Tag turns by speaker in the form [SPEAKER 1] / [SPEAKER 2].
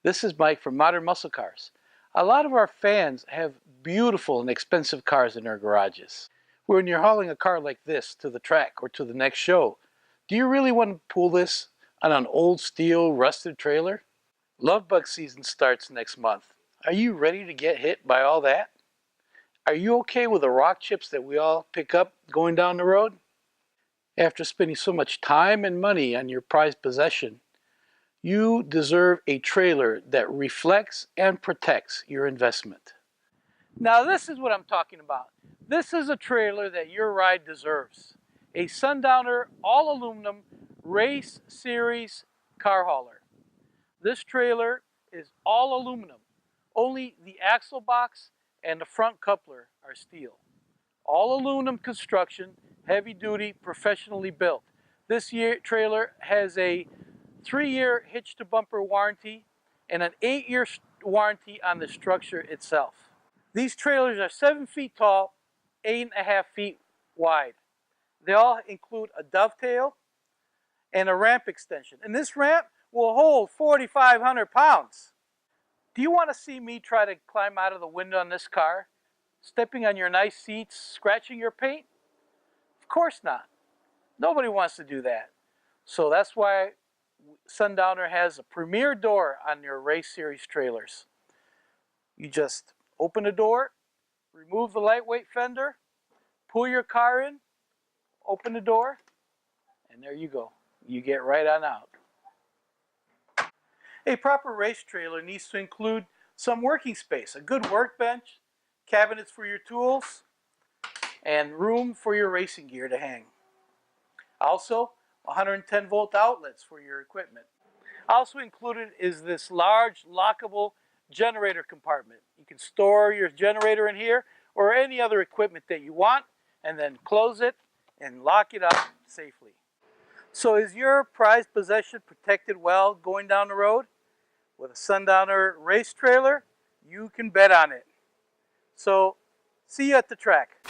[SPEAKER 1] This is Mike from Modern Muscle Cars. A lot of our fans have beautiful and expensive cars in their garages. When you're hauling a car like this to the track or to the next show, do you really want to pull this on an old steel rusted trailer? Love bug season starts next month. Are you ready to get hit by all that? Are you okay with the rock chips that we all pick up going down the road? After spending so much time and money on your prized possession, you deserve a trailer that reflects and protects your investment. Now this is what I'm talking about. This is a trailer that your ride deserves. A Sundowner all aluminum race series car hauler. This trailer is all aluminum. Only the axle box and the front coupler are steel. All aluminum construction, heavy duty, professionally built. This trailer has a 3-year hitch-to-bumper warranty and an 8-year warranty on the structure itself. These trailers are 7 feet tall, 8.5 feet wide. They all include a dovetail and a ramp extension. And this ramp will hold 4,500 pounds. Do you want to see me try to climb out of the window on this car? Stepping on your nice seats, scratching your paint? Of course not. Nobody wants to do that. So that's why Sundowner has a premier door on your race series trailers. You just open the door, remove the lightweight fender, pull your car in, open the door, and there you go. You get right on out. A proper race trailer needs to include some working space, a good workbench, cabinets for your tools, and room for your racing gear to hang. Also, 110 volt outlets for your equipment. Also included is this large lockable generator compartment. You can store your generator in here or any other equipment that you want and then close it and lock it up safely. So is your prized possession protected well going down the road? With a Sundowner race trailer, you can bet on it. So see you at the track.